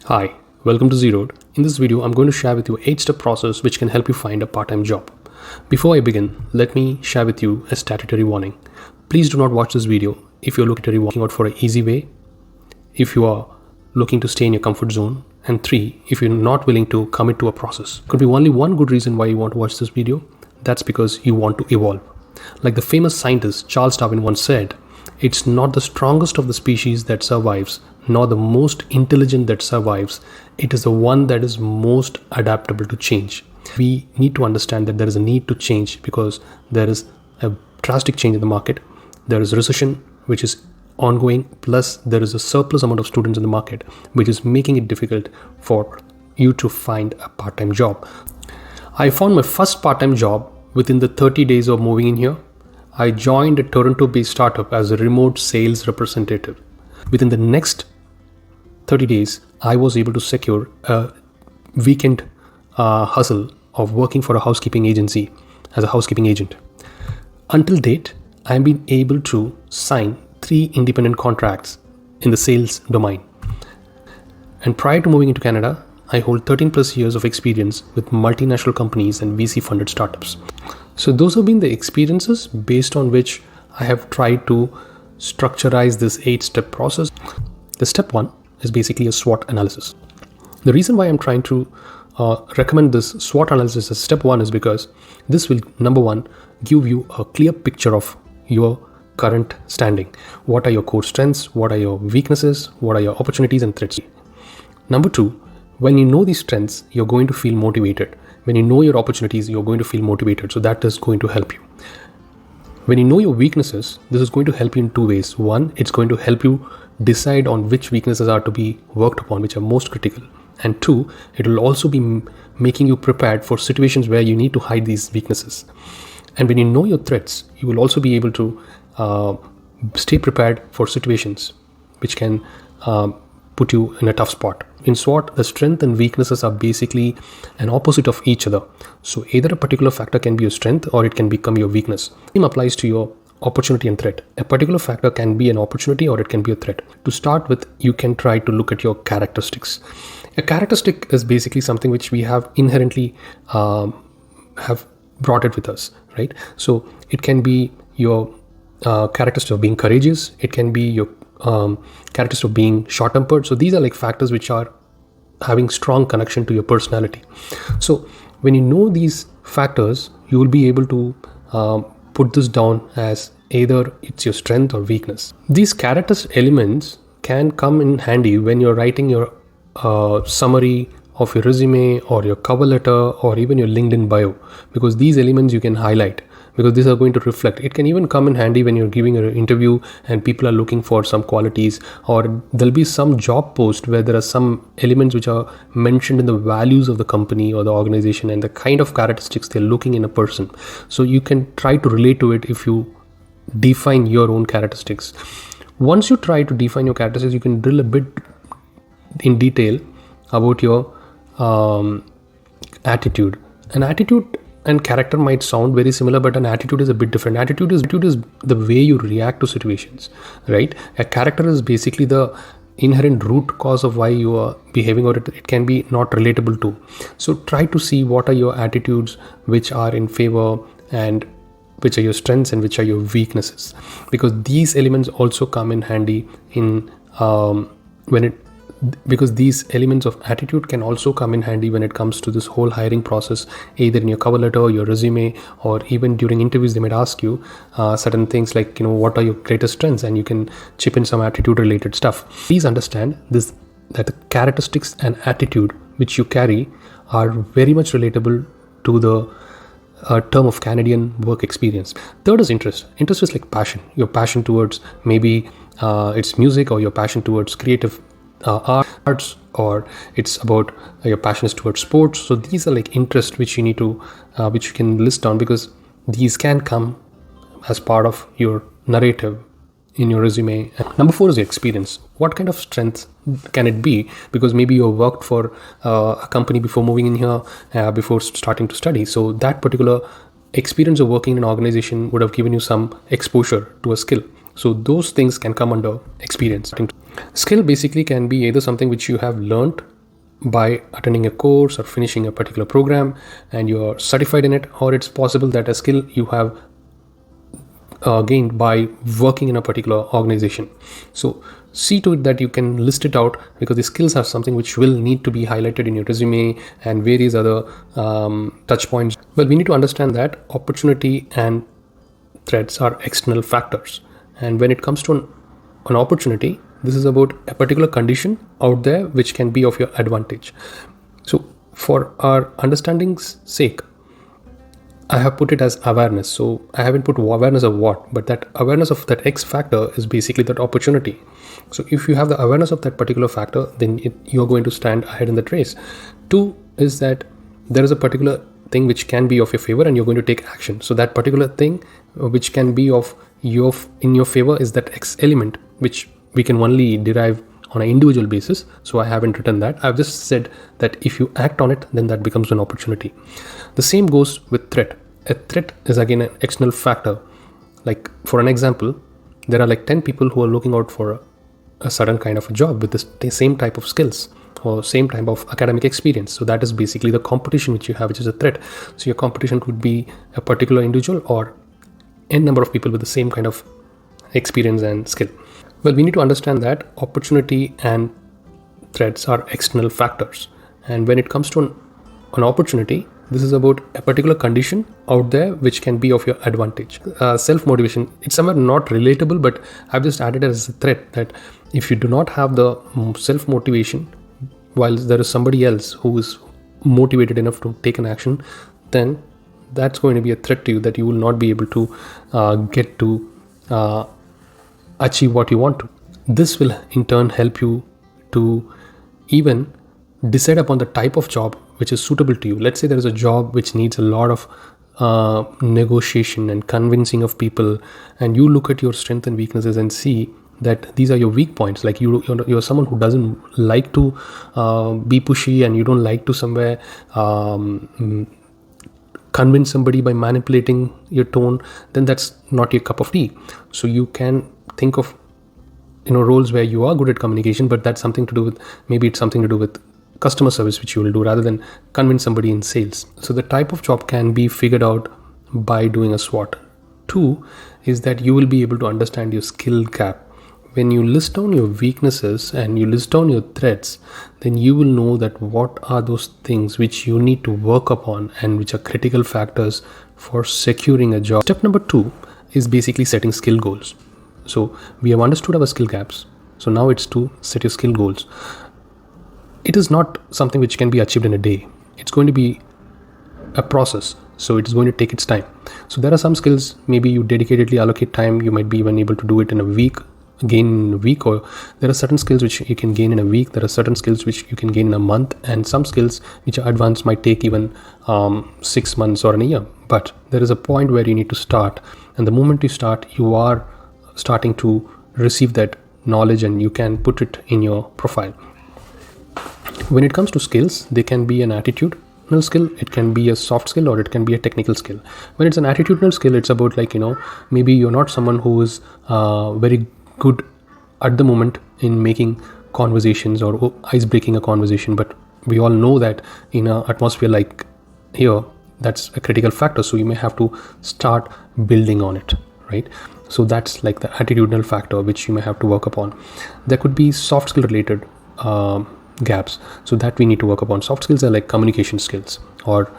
Hi, welcome to Zeroed. In this video, I'm going to share with you 8-step process which can help you find a part-time job. Before I begin, let me share with you a statutory warning. Please do not watch this video if you're looking out for an easy way, if you are looking to stay in your comfort zone, and 3, if you're not willing to commit to a process. Could be only one good reason why you want to watch this video. That's because you want to evolve. Like the famous scientist Charles Darwin once said, it's not the strongest of the species that survives, nor the most intelligent that survives. It is the one that is most adaptable to change. We need to understand that there is a need to change because there is a drastic change in the market. There is recession, which is ongoing, plus there is a surplus amount of students in the market, which is making it difficult for you to find a part-time job. I found my first part-time job within the 30 days of moving in here. I joined a Toronto-based startup as a remote sales representative. Within the next 30 days, I was able to secure a weekend hustle of working for a housekeeping agency as a housekeeping agent. Until date, I've been able to sign 3 independent contracts in the sales domain. And prior to moving into Canada, I hold 13 plus years of experience with multinational companies and VC funded startups. So those have been the experiences based on which I have tried to structurize this 8-step process. The step 1 is basically a SWOT analysis. The reason why I'm trying to recommend this SWOT analysis as step 1 is because this will, number 1, give you a clear picture of your current standing. What are your core strengths? What are your weaknesses? What are your opportunities and threats? Number 2, when you know these strengths, you're going to feel motivated. When you know your opportunities, you're going to feel motivated. So that is going to help you. When you know your weaknesses, this is going to help you in 2 ways. 1, it's going to help you decide on which weaknesses are to be worked upon, which are most critical. And 2, it will also be making you prepared for situations where you need to hide these weaknesses. And when you know your threats, you will also be able to stay prepared for situations which can put you in a tough spot. In SWOT, the strength and weaknesses are basically an opposite of each other. So either a particular factor can be your strength or it can become your weakness. Same applies to your opportunity and threat. A particular factor can be an opportunity or it can be a threat. To start with, you can try to look at your characteristics. A characteristic is basically something which we have inherently have brought it with us, right? So it can be your characteristic of being courageous. It can be your characteristic of being short-tempered. So these are like factors which are having strong connection to your personality. So when you know these factors, you will be able to put this down as either it's your strength or weakness. These character elements can come in handy when you're writing your summary of your resume or your cover letter or even your LinkedIn bio, because these elements you can highlight, because these are going to reflect. It can even come in handy when you're giving an interview and people are looking for some qualities, or there'll be some job post where there are some elements which are mentioned in the values of the company or the organization and the kind of characteristics they're looking in a person. So you can try to relate to it if you define your own characteristics. Once you try to define your characteristics, you can drill a bit in detail about your attitude. An attitude and character might sound very similar, but an attitude is a bit different. Attitude is the way you react to situations, right? A character is basically the inherent root cause of why you are behaving, or it can be not relatable to. So try to see what are your attitudes which are in favor and which are your strengths and which are your weaknesses, because these elements also come in handy in because these elements of attitude can also come in handy when it comes to this whole hiring process, either in your cover letter, your resume, or even during interviews. They might ask you certain things like, what are your greatest strengths, and you can chip in some attitude related stuff. Please understand this, that the characteristics and attitude which you carry are very much relatable to the term of Canadian work experience. Third is interest. Interest is like passion. Your passion towards maybe it's music, or your passion towards creative arts, or it's about your passion is towards sports. So these are like interests which you need to which you can list down, because these can come as part of your narrative in your resume. Number 4 is your experience. What kind of strength can it be? Because maybe you worked for a company before moving in here, before starting to study. So that particular experience of working in an organization would have given you some exposure to a skill. So those things can come under experience. Skill basically can be either something which you have learned by attending a course or finishing a particular program and you're certified in it, or it's possible that a skill you have gained by working in a particular organization. So see to it that you can list it out, because the skills are something which will need to be highlighted in your resume and various other touch points. Well, we need to understand that opportunity and threats are external factors, and when it comes to an opportunity, this is about a particular condition out there which can be of your advantage. So for our understanding's sake, I have put it as awareness. So I haven't put awareness of what, but that awareness of that X factor is basically that opportunity. So if you have the awareness of that particular factor, then you're going to stand ahead in the race. 2 is that there is a particular thing which can be of your favor and you're going to take action. So that particular thing which can be in your favor is that X element, which we can only derive on an individual basis. So I haven't written that. I've just said that if you act on it, then that becomes an opportunity. The same goes with threat. A threat is again an external factor. Like for an example, there are like 10 people who are looking out for a certain kind of a job with the same type of skills or same type of academic experience. So that is basically the competition which you have, which is a threat. So your competition could be a particular individual or n number of people with the same kind of experience and skill. Well, we need to understand that opportunity and threats are external factors. And when it comes to an opportunity, this is about a particular condition out there which can be of your advantage. Self-motivation, it's somewhere not relatable, but I've just added it as a threat that if you do not have the self-motivation, while there is somebody else who is motivated enough to take an action, then that's going to be a threat to you, that you will not be able to get to achieve what you want to. This will in turn help you to even decide upon the type of job which is suitable to you. Let's say there is a job which needs a lot of negotiation and convincing of people, and you look at your strengths and weaknesses and see that these are your weak points. Like you're someone who doesn't like to be pushy, and you don't like to somewhere convince somebody by manipulating your tone, then that's not your cup of tea. So you can think of roles where you are good at communication, but that's something to do with, maybe it's something to do with customer service, which you will do rather than convince somebody in sales. So the type of job can be figured out by doing a SWAT. 2 is that you will be able to understand your skill gap. When you list down your weaknesses and you list down your threats, then you will know that what are those things which you need to work upon and which are critical factors for securing a job. Step number 2 is basically setting skill goals. So we have understood our skill gaps. So now it's to set your skill goals. It is not something which can be achieved in a day. It's going to be a process. So it is going to take its time. So there are some skills, maybe you dedicatedly allocate time. You might be even able to do it in a week, gain in a week, or there are certain skills which you can gain in a week. There are certain skills which you can gain in a month, and some skills which are advanced might take even 6 months or in a year. But there is a point where you need to start, and the moment you start, you are starting to receive that knowledge and you can put it in your profile. When it comes to skills, they can be an attitudinal skill, it can be a soft skill, or it can be a technical skill. When it's an attitudinal skill, it's about maybe you're not someone who is very good at the moment in making conversations or ice breaking a conversation, but we all know that in an atmosphere like here, that's a critical factor. So you may have to start building on it, right? So that's like the attitudinal factor which you may have to work upon. There could be soft skill related gaps, so that we need to work upon. Soft skills are like communication skills or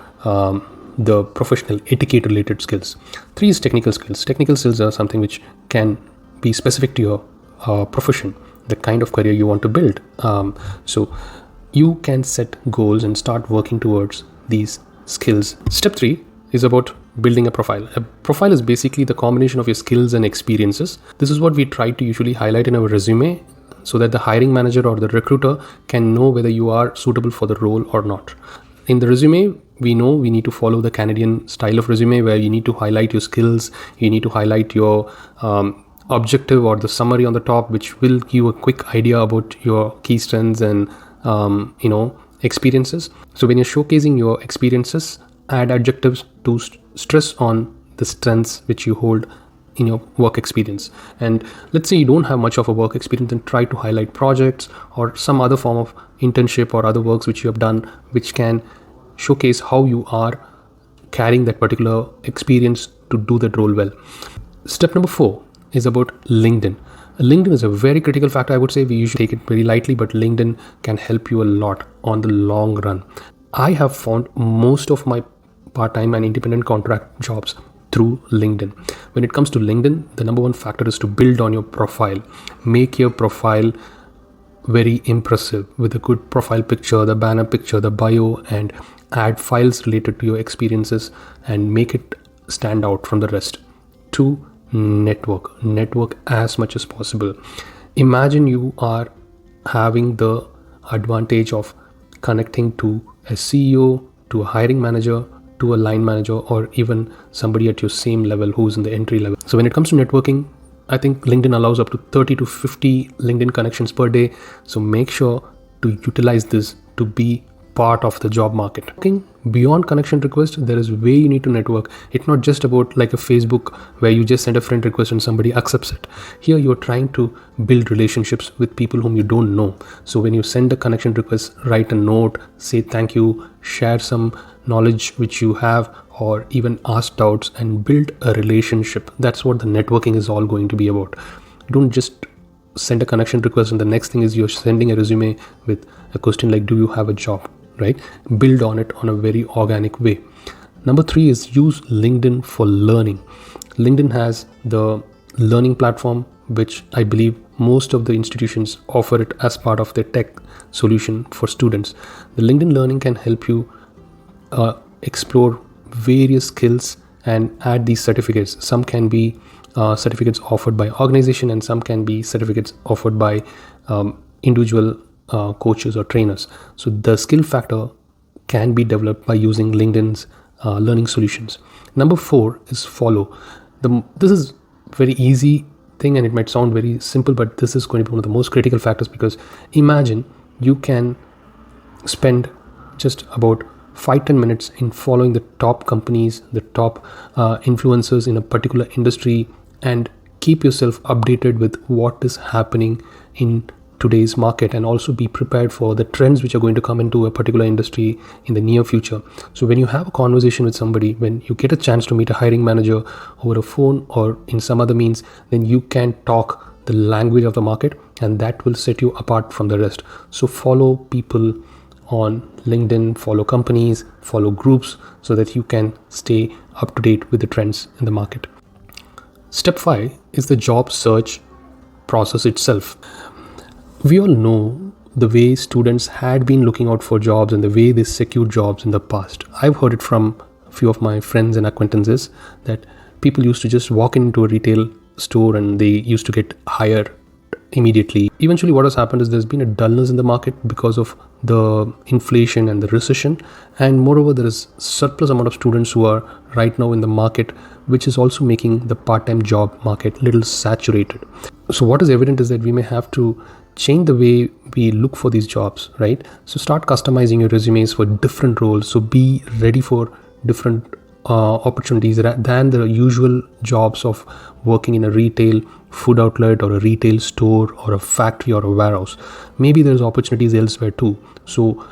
the professional etiquette related skills. 3 is technical skills. Technical skills are something which can be specific to your profession, the kind of career you want to build. So you can set goals and start working towards these skills. Step 3 is about building a profile. A profile is basically the combination of your skills and experiences. This is what we try to usually highlight in our resume, so that the hiring manager or the recruiter can know whether you are suitable for the role or not. In the resume, we know we need to follow the Canadian style of resume, where you need to highlight your skills, you need to highlight your objective or the summary on the top, which will give a quick idea about your key strengths and experiences. So when you're showcasing your experiences, add adjectives to stress on the strengths which you hold in your work experience. And let's say you don't have much of a work experience, then try to highlight projects or some other form of internship or other works which you have done, which can showcase how you are carrying that particular experience to do that role well. Step number 4 is about LinkedIn. LinkedIn is a very critical factor. I would say we usually take it very lightly, but LinkedIn can help you a lot on the long run. I have found most of my part-time and independent contract jobs through LinkedIn. When it comes to LinkedIn, the number one factor is to build on your profile. Make your profile very impressive with a good profile picture, the banner picture, the bio, and add files related to your experiences and make it stand out from the rest. 2, network as much as possible. Imagine you are having the advantage of connecting to a CEO, to a hiring manager, to a line manager, or even somebody at your same level who's in the entry level. So when it comes to networking, I think LinkedIn allows up to 30 to 50 LinkedIn connections per day. So make sure to utilize this to be part of the job market. Beyond connection request, there is a way you need to network. It's not just about like a Facebook where you just send a friend request and somebody accepts it. Here you're trying to build relationships with people whom you don't know. So when you send a connection request, write a note, say thank you, share some knowledge which you have, or even ask doubts and build a relationship. That's what the networking is all going to be about. Don't just send a connection request and the next thing is you're sending a resume with a question like, do you have a job? Right? Build on it on a very organic way. Number 3 is use LinkedIn for learning. LinkedIn has the learning platform, which I believe most of the institutions offer it as part of their tech solution for students. The LinkedIn learning can help you explore various skills and add these certificates. Some can be certificates offered by organization and some can be certificates offered by individual coaches or trainers. So the skill factor can be developed by using LinkedIn's learning solutions. Number 4 is follow. This is very easy thing and it might sound very simple, but this is going to be one of the most critical factors, because imagine you can spend just about 5-10 minutes in following the top companies, the top influencers in a particular industry, and keep yourself updated with what is happening in today's market, and also be prepared for the trends which are going to come into a particular industry in the near future. So when you have a conversation with somebody, when you get a chance to meet a hiring manager over a phone or in some other means, then you can talk the language of the market, and that will set you apart from the rest. So follow people on LinkedIn, follow companies, follow groups, so that you can stay up to date with the trends in the market. Step 5 is the job search process itself. We all know the way students had been looking out for jobs and the way they secured jobs in the past. I've heard it from a few of my friends and acquaintances that people used to just walk into a retail store and they used to get hired immediately. Eventually what has happened is there's been a dullness in the market because of the inflation and the recession, and moreover there is surplus amount of students who are right now in the market, which is also making the part-time job market little saturated. So what is evident is that we may have to change the way we look for these jobs, right? So start customizing your resumes for different roles. So be ready for different opportunities than the usual jobs of working in a retail food outlet or a retail store or a factory or a warehouse. Maybe there's opportunities elsewhere too. So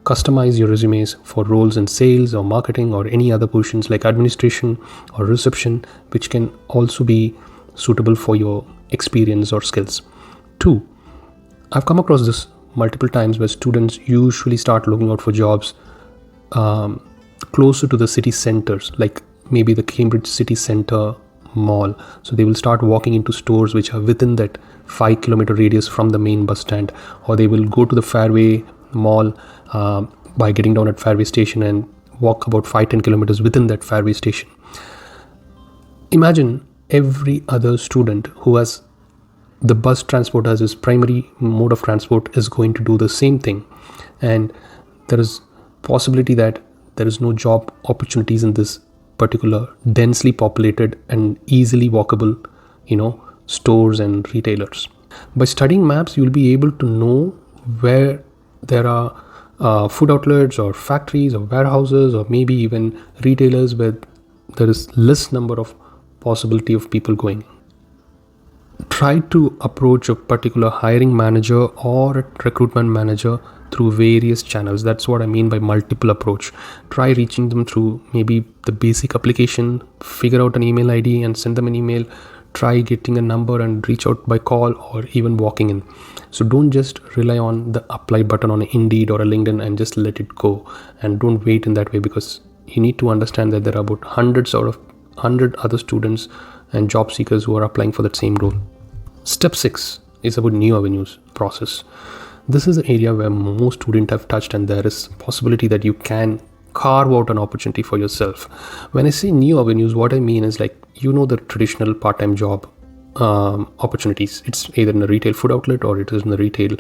customize your resumes for roles in sales or marketing or any other positions like administration or reception, which can also be suitable for your experience or skills. 2, I've come across this multiple times where students usually start looking out for jobs closer to the city centers, like maybe the Cambridge city center mall. So they will start walking into stores which are within that 5-kilometer radius from the main bus stand, or they will go to the Fairway mall by getting down at Fairway station and walk about 5-10 kilometers within that Fairway station. Imagine every other student who has the bus transport as his primary mode of transport is going to do the same thing, and there is possibility that there is no job opportunities in this particular densely populated and easily walkable, stores and retailers. By studying maps, you'll be able to know where there are food outlets or factories or warehouses or maybe even retailers where there is less number of possibility of people going. Try to approach a particular hiring manager or a recruitment manager through various channels. That's what I mean by multiple approach. Try reaching them through maybe the basic application, figure out an email ID and send them an email. Try getting a number and reach out by call or even walking in. So don't just rely on the apply button on Indeed or a LinkedIn and just let it go, and don't wait in that way, because you need to understand that there are about 100 other students and job seekers who are applying for that same role. Step 6 is about new avenues process. This is the area where most students have touched, and there is possibility that you can carve out an opportunity for yourself. When I say new avenues, what I mean is, like, the traditional part-time job opportunities. It's either in a retail food outlet, or it is in a retail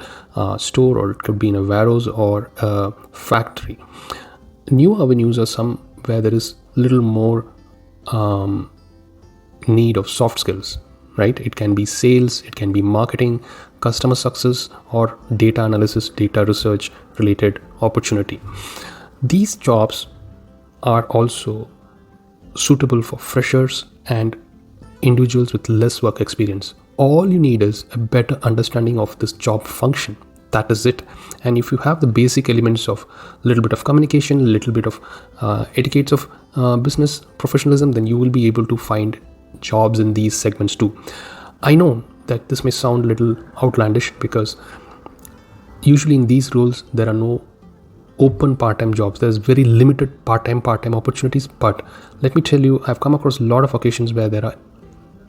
store, or it could be in a warehouse or a factory. New avenues are some where there is little more need of soft skills, right? It can be sales, it can be marketing, customer success, or data analysis, data research related opportunity. These jobs are also suitable for freshers and individuals with less work experience. All you need is a better understanding of this job function. That is it. And if you have the basic elements of a little bit of communication, a little bit of etiquettes of business professionalism, then you will be able to find jobs in these segments too. I know that this may sound a little outlandish, because usually in these roles there are no open part-time jobs. There's very limited part-time opportunities. But let me tell you, I've come across a lot of occasions where there are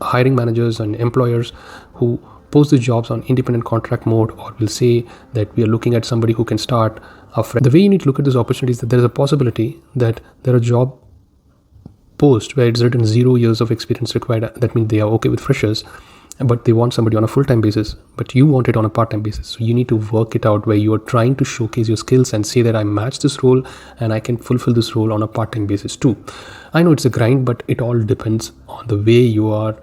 hiring managers and employers who post the jobs on independent contract mode, or will say that we are looking at somebody who can start after. The way you need to look at this opportunity is that there is a possibility that there are job posts where it's written 0 years of experience required. That means they are okay with freshers, but they want somebody on a full-time basis, but you want it on a part-time basis. So you need to work it out where you are trying to showcase your skills and say that I match this role and I can fulfill this role on a part-time basis too. I know it's a grind, but it all depends on the way you are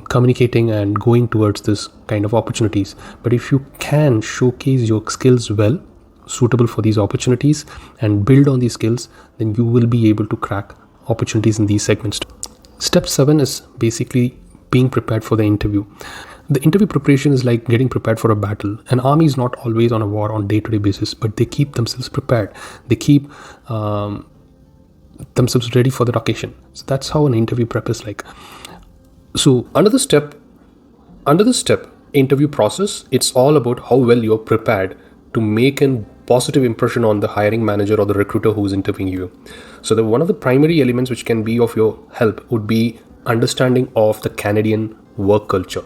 communicating and going towards this kind of opportunities. But if you can showcase your skills well, suitable for these opportunities, and build on these skills, then you will be able to crack opportunities in these segments. Step 7 is basically being prepared for the interview. The interview preparation is like getting prepared for a battle. An army is not always on a war on day-to-day basis, but they keep themselves prepared. They keep themselves ready for the occasion. So that's how an interview prep is like. So under the step interview process, it's all about how well you're prepared to make a positive impression on the hiring manager or the recruiter who's interviewing you. So one of the primary elements which can be of your help would be understanding of the Canadian work culture,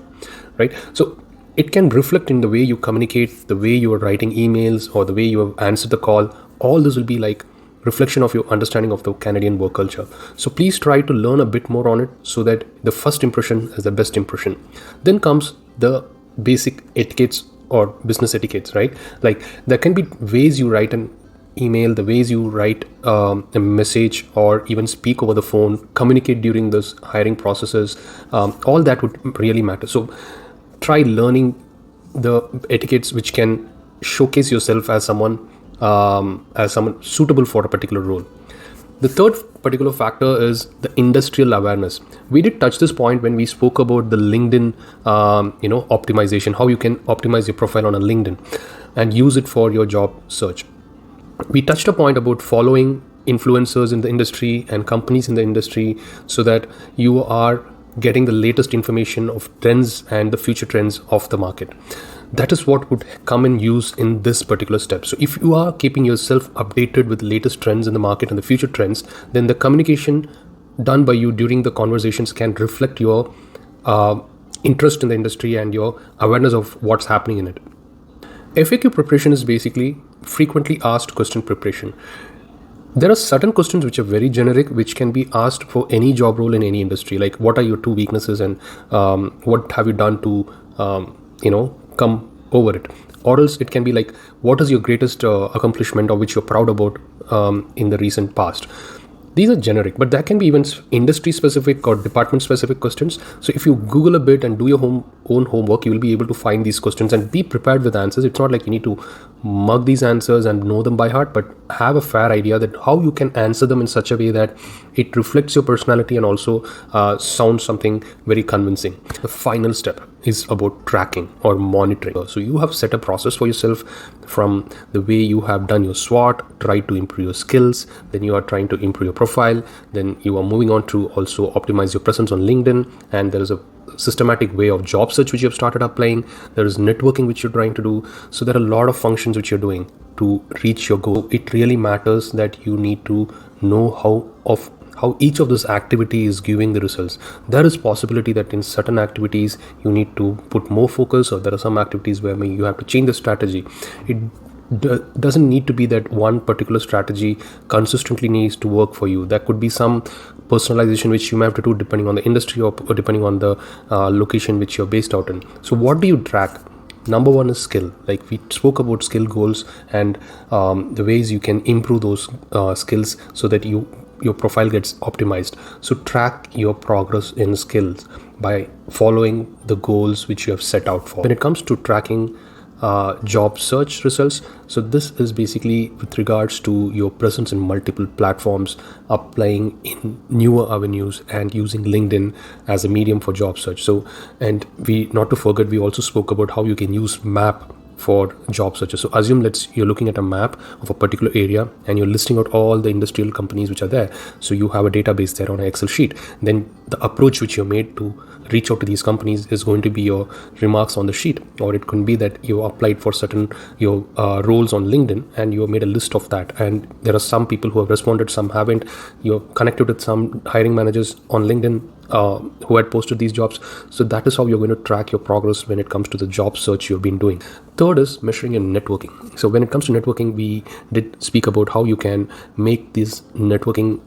right? So it can reflect in the way you communicate, the way you are writing emails, or the way you have answered the call. All this will be like reflection of your understanding of the Canadian work culture. So please try to learn a bit more on it, so that the first impression is the best impression. Then comes the basic etiquettes or business etiquettes, right? Like there can be ways you write an email, the ways you write a message, or even speak over the phone, communicate during those hiring processes. All that would really matter. So try learning the etiquettes which can showcase yourself as someone suitable for a particular role. The third particular factor is the industrial awareness. We did touch this point when we spoke about the LinkedIn optimization, how you can optimize your profile on a LinkedIn and use it for your job search. We touched a point about following influencers in the industry and companies in the industry, so that you are getting the latest information of trends and the future trends of the market. That is what would come in use in this particular step. So if you are keeping yourself updated with the latest trends in the market and the future trends, then the communication done by you during the conversations can reflect your interest in the industry and your awareness of what's happening in it. FAQ preparation is basically frequently asked question preparation. There are certain questions which are very generic, which can be asked for any job role in any industry. Like, what are your 2 weaknesses, and what have you done to come over it? Or else it can be like, what is your greatest accomplishment, or which you're proud about in the recent past? These are generic, but there can be even industry specific or department specific questions. So if you Google a bit and do your own homework, you will be able to find these questions and be prepared with answers. It's not like you need to mug these answers and know them by heart, but have a fair idea that how you can answer them in such a way that it reflects your personality and also sounds something very convincing. The final step is about tracking or monitoring. So you have set a process for yourself from the way you have done your SWAT, try to improve your skills, then you are trying to improve your profile, then you are moving on to also optimize your presence on LinkedIn, and there is a systematic way of job search which you have started applying. There is networking which you're trying to do. So there are a lot of functions which you're doing to reach your goal. It really matters that you need to know how each of those activity is giving the results. There is possibility that in certain activities you need to put more focus, or there are some activities where maybe you have to change the strategy. It doesn't need to be that one particular strategy consistently needs to work for you. There could be some personalization which you may have to do depending on the industry or depending on the location which you're based out in. So what do you track? Number one is skill. Like we spoke about skill goals and the ways you can improve those skills so that your profile gets optimized. So track your progress in skills by following the goals which you have set out for. When it comes to tracking job search results, so this is basically with regards to your presence in multiple platforms, applying in newer avenues, and using LinkedIn as a medium for job search. So, and we not to forget, we also spoke about how you can use map for job searches. So assume you're looking at a map of a particular area and you're listing out all the industrial companies which are there. So you have a database there on an Excel sheet. Then the approach which you made to reach out to these companies is going to be your remarks on the sheet, or it could be that you applied for certain your roles on LinkedIn and you have made a list of that, and there are some people who have responded, some haven't. You're connected with some hiring managers on LinkedIn who had posted these jobs. So that is how you're going to track your progress when it comes to the job search you've been doing. Third is measuring your networking. So when it comes to networking, we did speak about how you can make these networking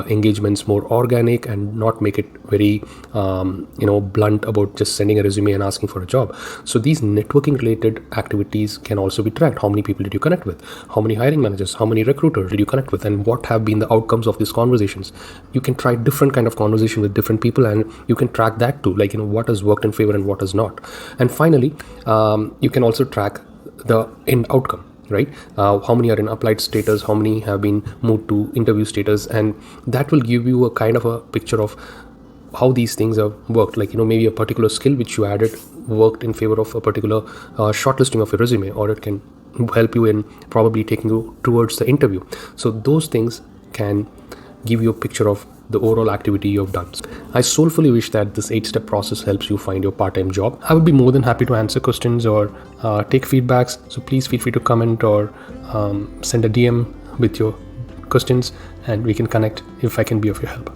engagements more organic and not make it very blunt about just sending a resume and asking for a job. So these networking related activities can also be tracked. How many people did you connect with? How many hiring managers, how many recruiters did you connect with, and what have been the outcomes of these conversations? You can try different kind of conversation with different people, and you can track that too, like what has worked in favor and what has not. And finally, you can also track the end outcome, right? How many are in applied status, how many have been moved to interview status, and that will give you a kind of a picture of how these things have worked. Like maybe a particular skill which you added worked in favor of a particular shortlisting of a resume, or it can help you in probably taking you towards the interview. So those things can give you a picture of the overall activity you have done. I soulfully wish that this 8-step process helps you find your part-time job. I would be more than happy to answer questions or take feedbacks. So please feel free to comment or send a DM with your questions, and we can connect if I can be of your help.